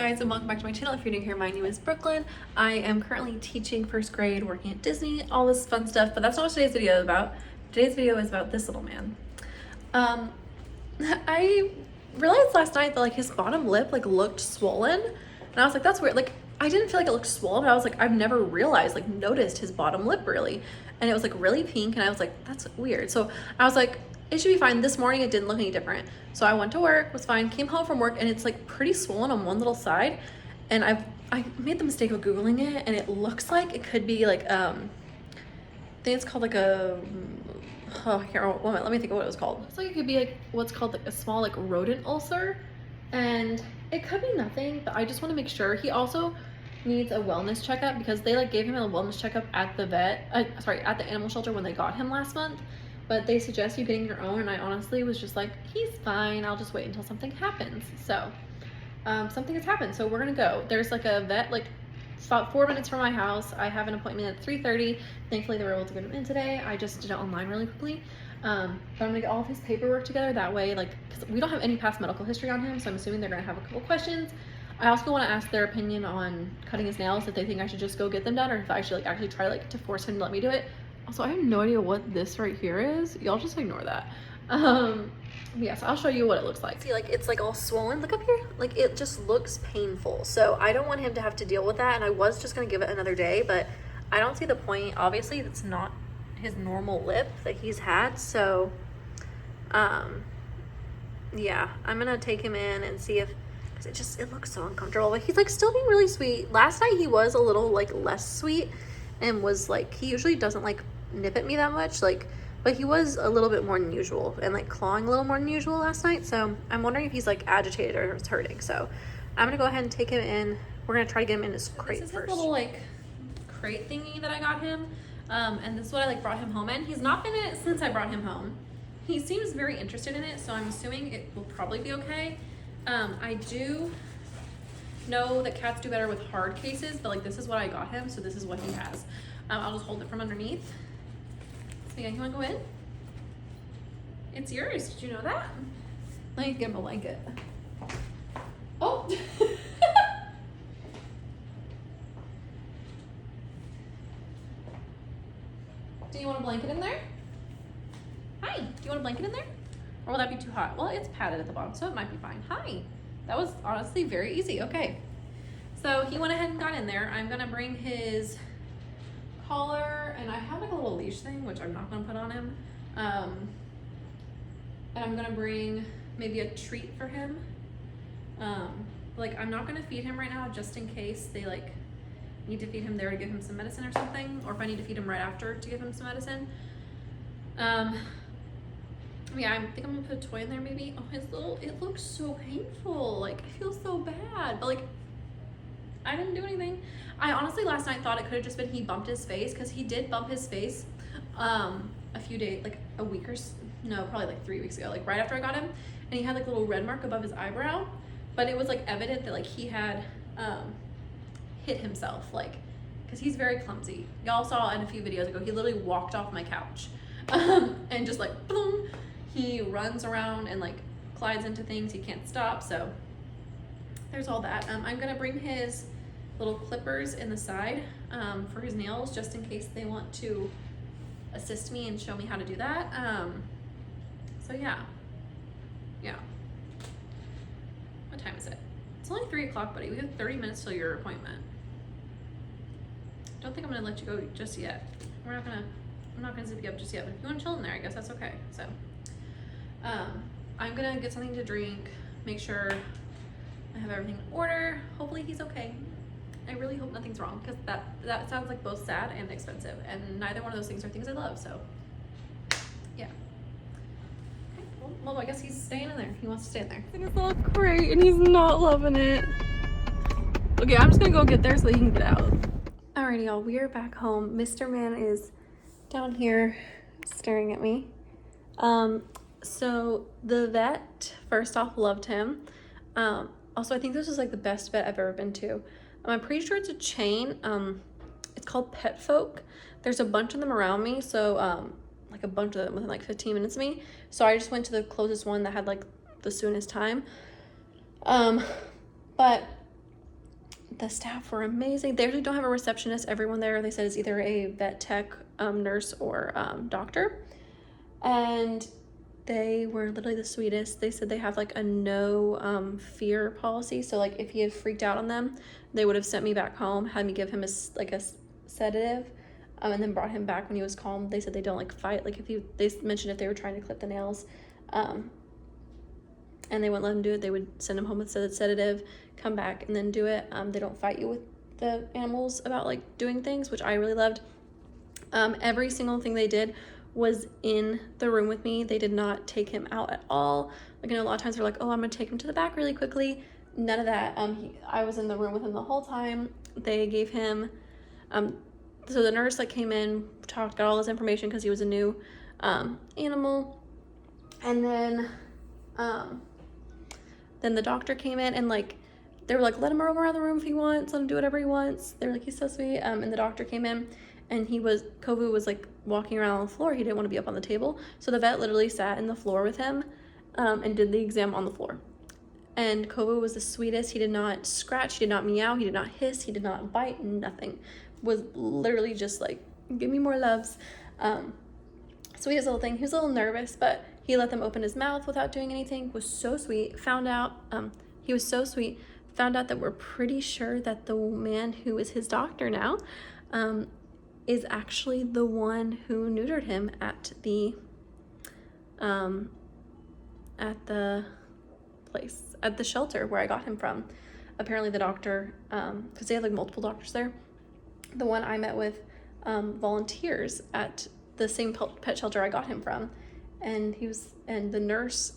guys, and welcome back to my channel. If you're new here, my name is Brooklyn. I am currently teaching first grade, working at Disney, all this fun stuff, but that's not what today's video is about. Today's video is about this little man. I realized last night that like his bottom lip like looked swollen, and I was like, that's weird. Like I didn't feel like it looked swollen, but I was like, I've never realized, like noticed his bottom lip really, and it was like really pink, and I was like, that's weird. So I was like, it should be fine. This morning it didn't look any different. So I went to work, was fine, came home from work, and it's like pretty swollen on one little side. And I made the mistake of Googling it, and it looks like it could be like, I think it's called like a, oh, here, wait a minute, let me think of what it was called. It's like it could be like what's called like a small like rodent ulcer. And it could be nothing, but I just want to make sure. He also needs a wellness checkup because they like gave him a wellness checkup at the vet, at the animal shelter when they got him last month. But they suggest you getting your own, and I honestly was just like, he's fine, I'll just wait until something happens. So something has happened, so we're gonna go. There's like a vet like about 4 minutes from my house. I have an appointment at 3:30. Thankfully they were able to get him in today. I just did it online really quickly. But I'm gonna get all of his paperwork together that way, like, because we don't have any past medical history on him, so I'm assuming they're gonna have a couple questions. I also want to ask their opinion on cutting his nails, if they think I should just go get them done, or if I should like actually try like to force him to let me do it. Also, I have no idea what this right here is. Y'all just ignore that. Yes, I'll show you what it looks like. See, like it's like all swollen. Look up here. Like it just looks painful. So I don't want him to have to deal with that. And I was just gonna give it another day, but I don't see the point. Obviously, it's not his normal lip that he's had. So, yeah, I'm gonna take him in and see if, because it looks so uncomfortable. But he's like still being really sweet. Last night he was a little like less sweet, and was like, he usually doesn't like nip at me that much, like, but he was a little bit more than usual and like clawing a little more than usual last night. So I'm wondering if he's like agitated or it's hurting. So I'm gonna go ahead and take him in. We're gonna try to get him in his crate first. This is a little like crate thingy that I got him, and this is what I like brought him home in. He's not been in it since I brought him home. He seems very interested in it, so I'm assuming it will probably be okay. I do know that cats do better with hard cases, but like this is what I got him, so this is what he has. I'll just hold it from underneath. So yeah, you wanna go in? It's yours, did you know that? Let me get him a blanket. Oh! Do you want a blanket in there? Hi, do you want a blanket in there? Or will that be too hot? Well, it's padded at the bottom, so it might be fine. Hi, that was honestly very easy, okay. So he went ahead and got in there. I'm gonna bring his collar, and I have like a little leash thing, which I'm not gonna put on him. And I'm gonna bring maybe a treat for him. Like I'm not gonna feed him right now just in case they like need to feed him there to give him some medicine or something, or if I need to feed him right after to give him some medicine. Yeah, I think I'm gonna put a toy in there maybe. Oh, it looks so painful. Like I feel so bad, but like I didn't do anything. I honestly last night thought it could have just been he bumped his face, because he did bump his face a few days, like a week or no, probably like 3 weeks ago, like right after I got him, and he had like a little red mark above his eyebrow, but it was like evident that like he had hit himself, like, because he's very clumsy. Y'all saw in a few videos ago, he literally walked off my couch and just like boom, he runs around and like glides into things. He can't stop. So there's all that. I'm gonna bring his little clippers in the side for his nails, just in case they want to assist me and show me how to do that. So yeah. What time is it? It's only 3 o'clock, buddy. We have 30 minutes till your appointment. Don't think I'm gonna let you go just yet. I'm not gonna zip you up just yet, but if you want to chill in there, I guess that's okay. So I'm gonna get something to drink, make sure I have everything in order. Hopefully he's okay. I really hope nothing's wrong, because that sounds like both sad and expensive, and neither one of those things are things I love. So yeah. Okay, well I guess he's staying in there. He wants to stay in there. It's all great, and he's not loving it. Okay, I'm just gonna go get there so that he can get out. Alrighty, y'all, we are back home. Mr. Man is down here staring at me. So the vet, first off, loved him. Also, I think this is like the best vet I've ever been to. I'm pretty sure it's a chain. It's called Pet Folk. There's a bunch of them around me, so like a bunch of them within like 15 minutes of me. So I just went to the closest one that had like the soonest time. But the staff were amazing. They actually don't have a receptionist. Everyone there, they said, is either a vet tech, nurse, or doctor. And they were literally the sweetest. They said they have like a no fear policy. So like if he had freaked out on them, they would have sent me back home, had me give him a sedative, and then brought him back when he was calm. They said they don't like fight. Like they mentioned if they were trying to clip the nails, and they wouldn't let him do it, they would send him home with sedative, come back and then do it. They don't fight you with the animals about like doing things, which I really loved. Every single thing they did was in the room with me. They did not take him out at all. Like, I know a lot of times they're like, oh, I'm gonna take him to the back really quickly. None of that. I was in the room with him the whole time. They gave him, so the nurse like came in, got all his information because he was a new animal. And then the doctor came in and like, they were like, let him roam around the room if he wants, let him do whatever he wants. They were like, he's so sweet. And the doctor came in and Kovu was like walking around on the floor. He didn't want to be up on the table. So the vet literally sat in the floor with him and did the exam on the floor. And Kovu was the sweetest. He did not scratch, he did not meow, he did not hiss, he did not bite, nothing. Was literally just like, give me more loves. Sweetest little thing. He was a little nervous, but he let them open his mouth without doing anything. Was so sweet. Found out, he was so sweet. Found out that we're pretty sure that the man who is his doctor now is actually the one who neutered him at the place, at the shelter where I got him from. Apparently the doctor, because they have like multiple doctors there, the one I met with volunteers at the same pet shelter I got him from, and the nurse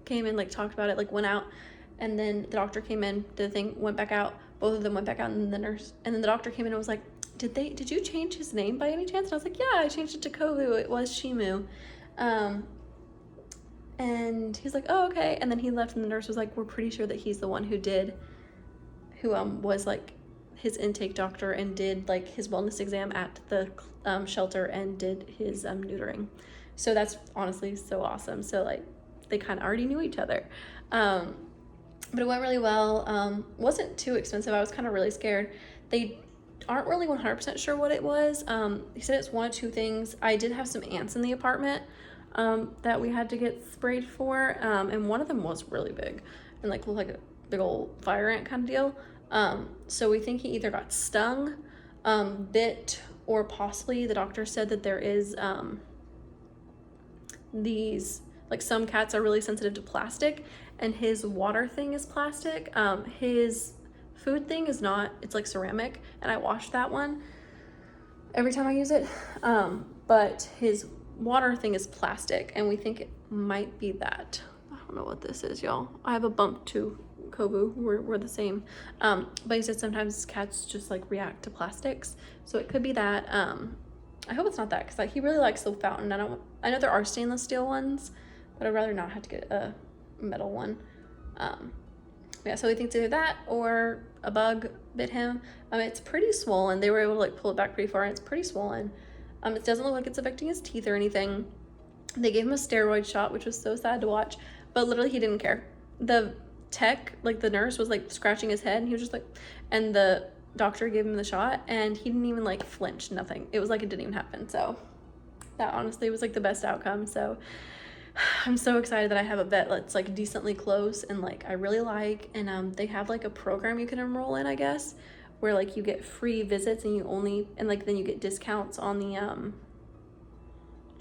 came in, like talked about it, like went out, and then the doctor came in, did the thing, went back out, both of them went back out, and then the doctor came in and was like, did you change his name by any chance? And I was like, yeah, I changed it to Kovu, it was Shimu. And he's like, oh, okay. And then he left and the nurse was like, we're pretty sure that he's the one who was like his intake doctor and did like his wellness exam at the shelter and did his neutering. So that's honestly so awesome. So like they kind of already knew each other. But it went really well. Wasn't too expensive. I was kind of really scared. They aren't really 100% sure what it was. He said it's one of two things. I did have some ants in the apartment that we had to get sprayed for, and one of them was really big and like looked like a big old fire ant kind of deal. So we think he either got stung, bit, or possibly the doctor said that there is these, like some cats are really sensitive to plastic, and his water thing is plastic. His food thing is not, it's like ceramic, and I wash that one every time I use it. But his water thing is plastic, and we think it might be that. I don't know what this is, y'all. I have a bump too. Kovu, we're the same. But he said sometimes cats just like react to plastics, so it could be that. I hope it's not that, because like he really likes the fountain. I know there are stainless steel ones, but I'd rather not have to get a metal one. Yeah, so he thinks either that or a bug bit him. It's pretty swollen. They were able to like pull it back pretty far, and it's pretty swollen. It doesn't look like it's affecting his teeth or anything. They gave him a steroid shot, which was so sad to watch, but literally he didn't care. The tech, like the nurse, was like scratching his head, and he was just like, and the doctor gave him the shot, and he didn't even like flinch, nothing. It was like it didn't even happen. So that honestly was like the best outcome. So I'm so excited that I have a vet that's like decently close and like I really like, and they have like a program you can enroll in, I guess, where like you get free visits and then you get discounts on the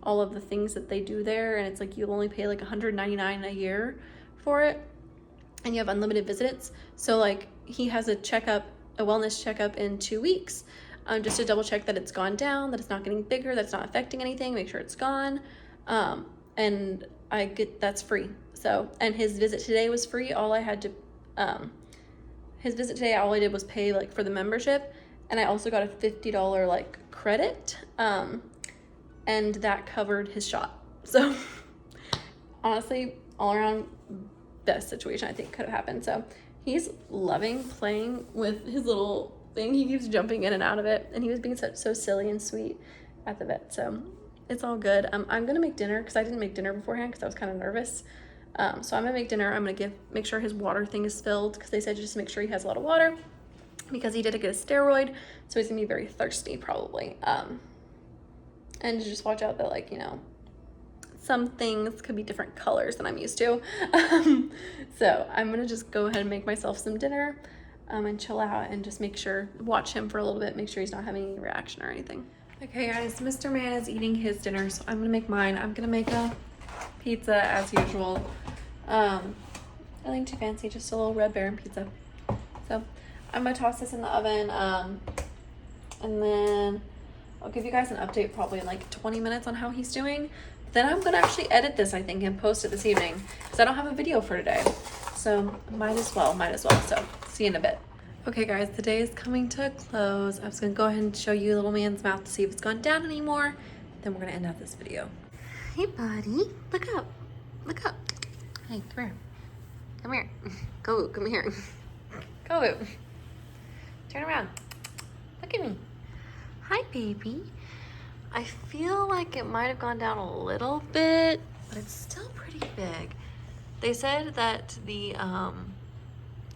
all of the things that they do there, and it's like you'll only pay like $199 a year for it, and you have unlimited visits. So like he has a wellness checkup in 2 weeks, just to double check that it's gone down, that it's not getting bigger, that it's not affecting anything, make sure it's gone. And that's free. So, and his visit today was free. All I did was pay like for the membership, and I also got a $50 like credit, and that covered his shot. So honestly, all around best situation I think could have happened. So he's loving playing with his little thing. He keeps jumping in and out of it, and he was being so silly and sweet at the vet. So it's all good. I'm gonna make dinner because I didn't make dinner beforehand because I was kind of nervous. So I'm gonna make dinner. I'm gonna make sure his water thing is filled because they said just make sure he has a lot of water. because he did get a steroid, so he's gonna be very thirsty probably. And to just watch out that, like, you know, some things could be different colors than I'm used to. So I'm gonna just go ahead and make myself some dinner and chill out and just watch him for a little bit, make sure he's not having any reaction or anything. Okay guys, Mr. Man is eating his dinner, so I'm gonna make mine. I'm gonna make a pizza as usual. Nothing too fancy, just a little Red Baron pizza. So I'm gonna toss this in the oven, and then I'll give you guys an update probably in like 20 minutes on how he's doing. Then I'm gonna actually edit this, I think, and post it this evening because I don't have a video for today. So might as well. So see you in a bit. Okay guys, the day is coming to a close. I was gonna go ahead and show you little man's mouth to see if it's gone down anymore. Then we're gonna end out this video. Hey buddy, look up. Look up. Hey, come here. Come here. Go, come here. Go. Turn around. Look at me. Hi, baby. I feel like it might have gone down a little bit, but it's still pretty big. They said that the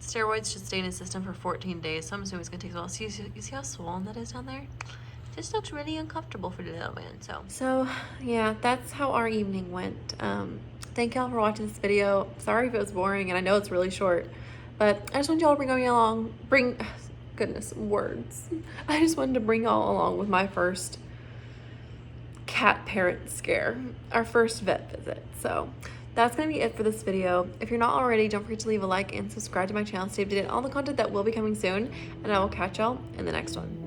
steroids should stay in his system for 14 days, so I'm assuming it's gonna take a while. See, you see how swollen that is down there? It just looks really uncomfortable for the little man, so yeah, that's how our evening went. Thank y'all for watching this video. Sorry if it was boring, and I know it's really short, but I just wanted y'all to I just wanted to bring y'all along with my first cat parent scare, our first vet visit. So that's gonna be it for this video. If you're not already, don't forget to leave a like and subscribe to my channel to stay up to date on all the content that will be coming soon, and I will catch y'all in the next one.